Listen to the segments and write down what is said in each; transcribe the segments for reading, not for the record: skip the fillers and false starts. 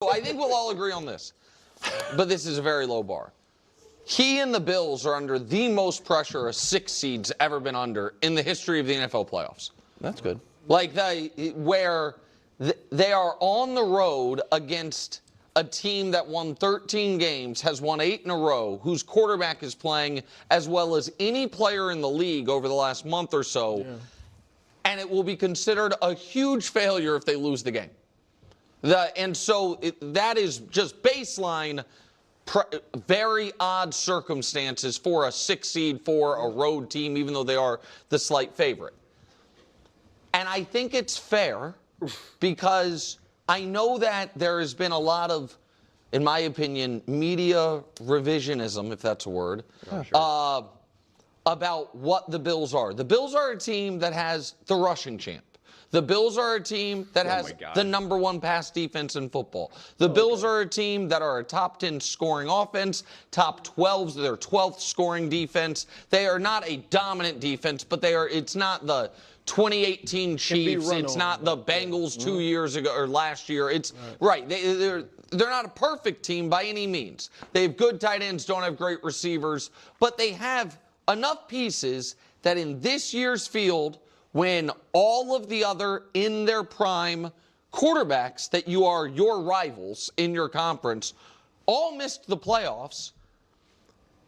So I think we'll all agree on this. But this is a very low bar. He and the Bills are under the most pressure a 6 seed's ever been under in the history of the NFL playoffs. That's good. Like where they are on the road against a team that won 13 games, has won 8 in a row, whose quarterback is playing as well as any player in the league over the last month or so, and it will be considered a huge failure if they lose the game. That is just baseline, very odd circumstances for a 6 seed for a road team, even though they are the slight favorite. And I think it's fair because I know that there has been a lot of, in my opinion, media revisionism, if that's a word, about what the Bills are. The Bills are a team that has the rushing champ. The Bills are a team that has the #1 pass defense in football. The Bills are a team that are a top 10 scoring offense, top 12, their 12th scoring defense. They are not a dominant defense, but it's not the 2018 Chiefs. It's not the Bengals 2 years ago or last year. It's they're not a perfect team by any means. They have good tight ends, don't have great receivers, but they have enough pieces that in this year's field, when all of the other in their prime quarterbacks that you are your rivals in your conference all missed the playoffs,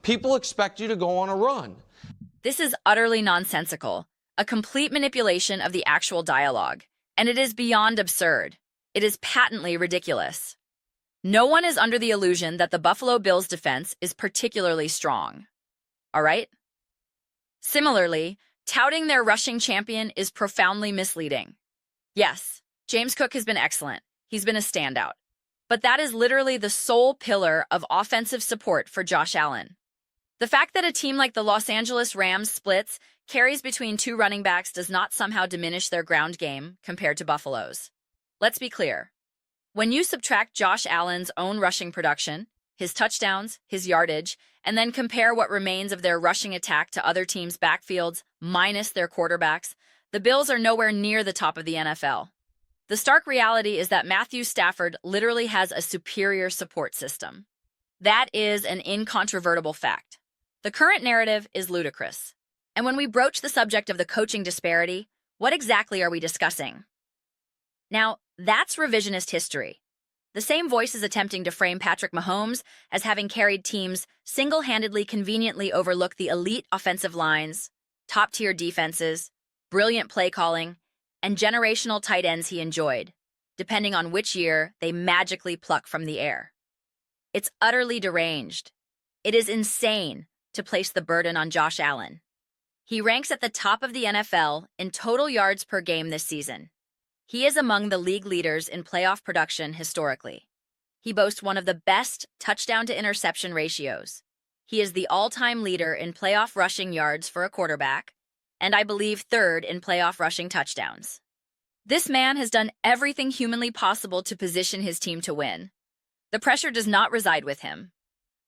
people expect you to go on a run. This is utterly nonsensical, a complete manipulation of the actual dialogue, and it is beyond absurd. It is patently ridiculous. No one is under the illusion that the Buffalo Bills defense is particularly strong. All right? Similarly, touting their rushing champion is profoundly misleading. Yes, James Cook has been excellent. He's been a standout. But that is literally the sole pillar of offensive support for Josh Allen. The fact that a team like the Los Angeles Rams splits carries between 2 running backs does not somehow diminish their ground game compared to Buffalo's. Let's be clear. When you subtract Josh Allen's own rushing production, his touchdowns, his yardage, and then compare what remains of their rushing attack to other teams' backfields minus their quarterbacks, the Bills are nowhere near the top of the NFL. The stark reality is that Matthew Stafford literally has a superior support system. That is an incontrovertible fact. The current narrative is ludicrous. And when we broach the subject of the coaching disparity, what exactly are we discussing? Now, that's revisionist history. The same voices attempting to frame Patrick Mahomes as having carried teams single-handedly conveniently overlook the elite offensive lines, top-tier defenses, brilliant play calling, and generational tight ends he enjoyed, depending on which year they magically pluck from the air. It's utterly deranged. It is insane to place the burden on Josh Allen. He ranks at the top of the NFL in total yards per game this season. He is among the league leaders in playoff production historically. He boasts one of the best touchdown-to-interception ratios. He is the all-time leader in playoff rushing yards for a quarterback, and I believe 3rd in playoff rushing touchdowns. This man has done everything humanly possible to position his team to win. The pressure does not reside with him.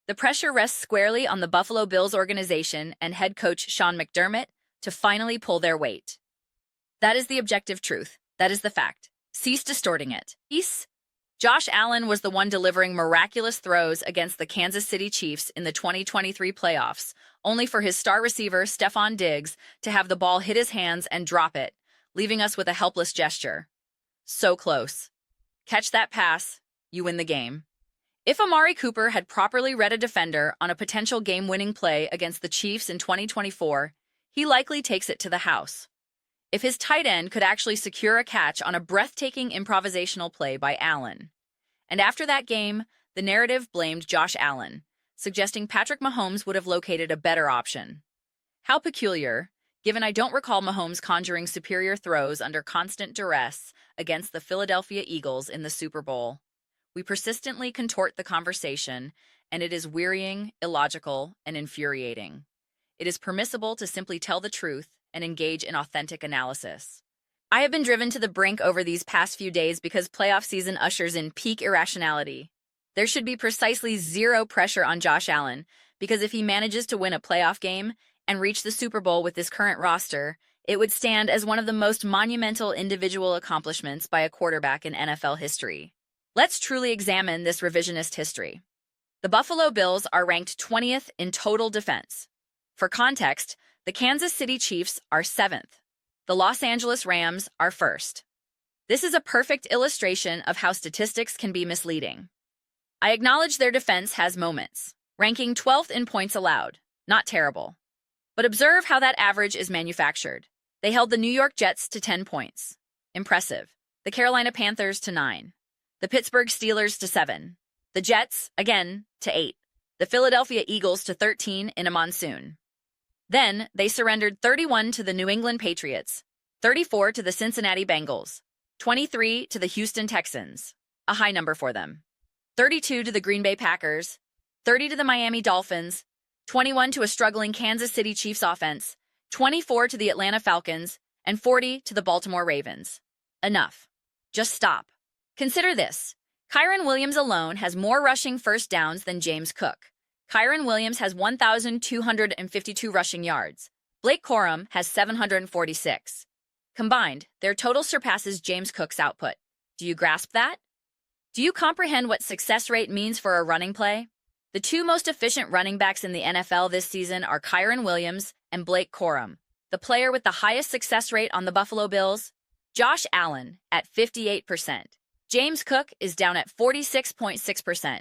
The pressure rests squarely on the Buffalo Bills organization and head coach Sean McDermott to finally pull their weight. That is the objective truth. That is the fact. Cease distorting it. Josh Allen was the one delivering miraculous throws against the Kansas City Chiefs in the 2023 playoffs, only for his star receiver, Stephon Diggs, to have the ball hit his hands and drop it, leaving us with a helpless gesture. So close. Catch that pass, you win the game. If Amari Cooper had properly read a defender on a potential game-winning play against the Chiefs in 2024, he likely takes it to the house. If his tight end could actually secure a catch on a breathtaking improvisational play by Allen. And after that game, the narrative blamed Josh Allen, suggesting Patrick Mahomes would have located a better option. How peculiar, given I don't recall Mahomes conjuring superior throws under constant duress against the Philadelphia Eagles in the Super Bowl. We persistently contort the conversation, and it is wearying, illogical, and infuriating. It is permissible to simply tell the truth and engage in authentic analysis. I have been driven to the brink over these past few days because playoff season ushers in peak irrationality. There should be precisely 0 pressure on Josh Allen, because if he manages to win a playoff game and reach the Super Bowl with this current roster, it would stand as one of the most monumental individual accomplishments by a quarterback in NFL history. Let's truly examine this revisionist history. The Buffalo Bills are ranked 20th in total defense. For context, the Kansas City Chiefs are 7th. The Los Angeles Rams are 1st. This is a perfect illustration of how statistics can be misleading. I acknowledge their defense has moments, ranking 12th in points allowed. Not terrible. But observe how that average is manufactured. They held the New York Jets to 10 points. Impressive. The Carolina Panthers to 9. The Pittsburgh Steelers to 7. The Jets, again, to 8. The Philadelphia Eagles to 13 in a monsoon. Then, they surrendered 31 to the New England Patriots, 34 to the Cincinnati Bengals, 23 to the Houston Texans, a high number for them, 32 to the Green Bay Packers, 30 to the Miami Dolphins, 21 to a struggling Kansas City Chiefs offense, 24 to the Atlanta Falcons, and 40 to the Baltimore Ravens. Enough. Just stop. Consider this. Kyren Williams alone has more rushing first downs than James Cook. Kyren Williams has 1,252 rushing yards. Blake Corum has 746. Combined, their total surpasses James Cook's output. Do you grasp that? Do you comprehend what success rate means for a running play? The two most efficient running backs in the NFL this season are Kyren Williams and Blake Corum. The player with the highest success rate on the Buffalo Bills? Josh Allen at 58%. James Cook is down at 46.6%.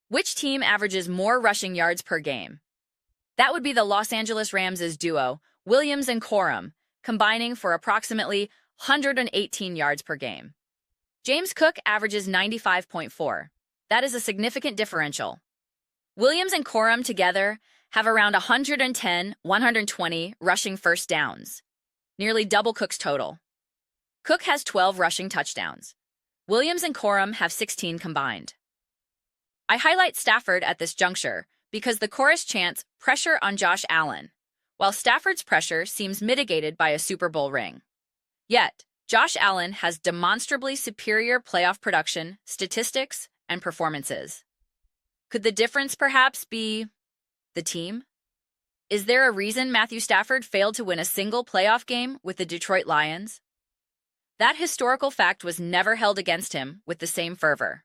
Which team averages more rushing yards per game? That would be the Los Angeles Rams' duo, Williams and Corum, combining for approximately 118 yards per game. James Cook averages 95.4. That is a significant differential. Williams and Corum together have around 110, 120 rushing first downs, nearly double Cook's total. Cook has 12 rushing touchdowns. Williams and Corum have 16 combined. I highlight Stafford at this juncture because the chorus chants pressure on Josh Allen, while Stafford's pressure seems mitigated by a Super Bowl ring. Yet, Josh Allen has demonstrably superior playoff production, statistics, and performances. Could the difference perhaps be the team? Is there a reason Matthew Stafford failed to win a single playoff game with the Detroit Lions? That historical fact was never held against him with the same fervor.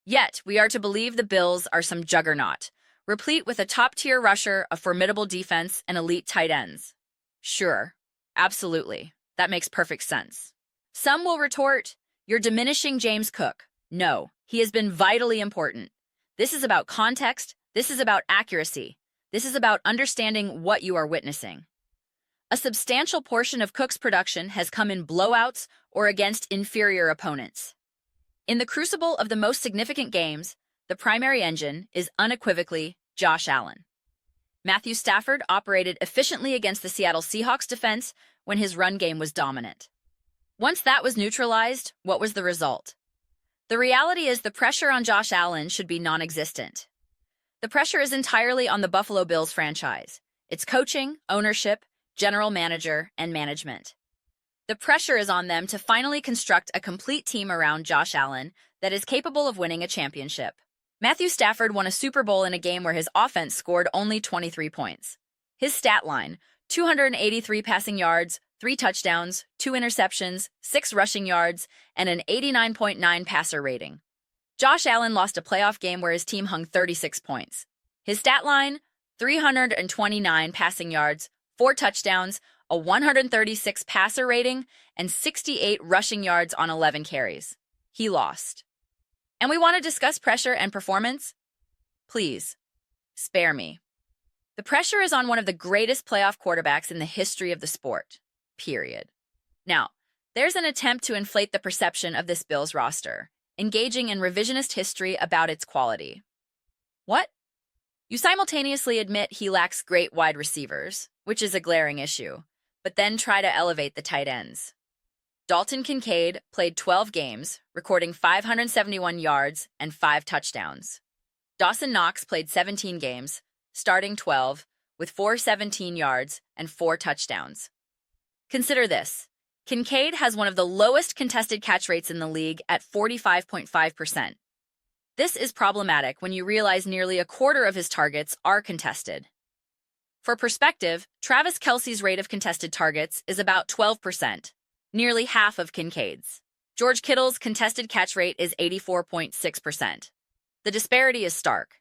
Yet, we are to believe the Bills are some juggernaut, replete with a top-tier rusher, a formidable defense, and elite tight ends. Sure, absolutely, that makes perfect sense. Some will retort, you're diminishing James Cook. No, he has been vitally important. This is about context, this is about accuracy, this is about understanding what you are witnessing. A substantial portion of Cook's production has come in blowouts or against inferior opponents. In the crucible of the most significant games, the primary engine is unequivocally Josh Allen. Matthew Stafford operated efficiently against the Seattle Seahawks defense when his run game was dominant. Once that was neutralized, what was the result? The reality is the pressure on Josh Allen should be non-existent. The pressure is entirely on the Buffalo Bills franchise, its coaching, ownership, general manager, and management. The pressure is on them to finally construct a complete team around Josh Allen that is capable of winning a championship. Matthew Stafford won a Super Bowl in a game where his offense scored only 23 points. His stat line, 283 passing yards, 3 touchdowns, 2 interceptions, 6 rushing yards, and an 89.9 passer rating. Josh Allen lost a playoff game where his team hung 36 points. His stat line, 329 passing yards, 4 touchdowns, a 136 passer rating, and 68 rushing yards on 11 carries. He lost. And we want to discuss pressure and performance? Please, spare me. The pressure is on one of the greatest playoff quarterbacks in the history of the sport. Period. Now, there's an attempt to inflate the perception of this Bills roster, engaging in revisionist history about its quality. What? You simultaneously admit he lacks great wide receivers, which is a glaring issue, but then try to elevate the tight ends. Dalton Kincaid played 12 games, recording 571 yards and 5 touchdowns. Dawson Knox played 17 games, starting 12, with 417 yards and 4 touchdowns. Consider this. Kincaid has one of the lowest contested catch rates in the league at 45.5%. This is problematic when you realize nearly a quarter of his targets are contested. For perspective, Travis Kelce's rate of contested targets is about 12%, nearly half of Kincaid's. George Kittle's contested catch rate is 84.6%. The disparity is stark.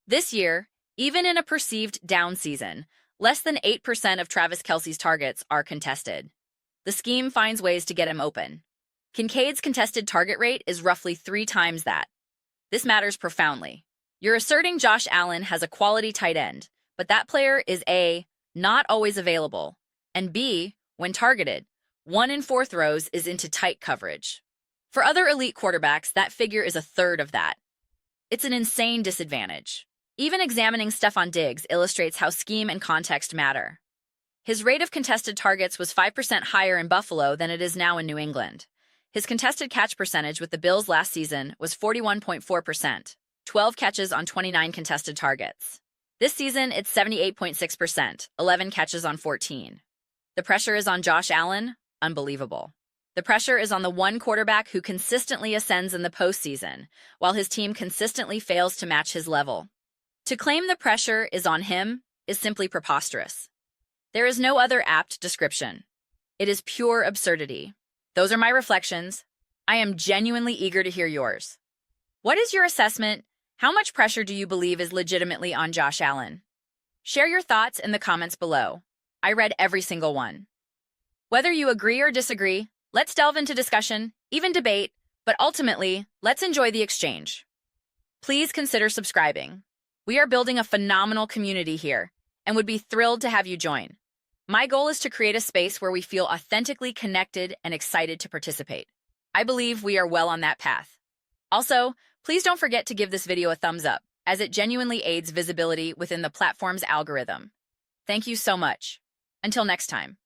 This year, even in a perceived down season, less than 8% of Travis Kelce's targets are contested. The scheme finds ways to get him open. Kincaid's contested target rate is roughly 3 times that. This matters profoundly. You're asserting Josh Allen has a quality tight end, but that player is A, not always available, and B, when targeted, 1 in 4 throws is into tight coverage. For other elite quarterbacks, that figure is a third of that. It's an insane disadvantage. Even examining Stefon Diggs illustrates how scheme and context matter. His rate of contested targets was 5% higher in Buffalo than it is now in New England. His contested catch percentage with the Bills last season was 41.4%, 12 catches on 29 contested targets. This season, it's 78.6%, 11 catches on 14. The pressure is on Josh Allen? Unbelievable. The pressure is on the one quarterback who consistently ascends in the postseason, while his team consistently fails to match his level. To claim the pressure is on him is simply preposterous. There is no other apt description. It is pure absurdity. Those are my reflections. I am genuinely eager to hear yours. What is your assessment? How much pressure do you believe is legitimately on Josh Allen? Share your thoughts in the comments below. I read every single one. Whether you agree or disagree, let's delve into discussion, even debate, but ultimately, let's enjoy the exchange. Please consider subscribing. We are building a phenomenal community here and would be thrilled to have you join. My goal is to create a space where we feel authentically connected and excited to participate. I believe we are well on that path. Also, please don't forget to give this video a thumbs up, as it genuinely aids visibility within the platform's algorithm. Thank you so much. Until next time.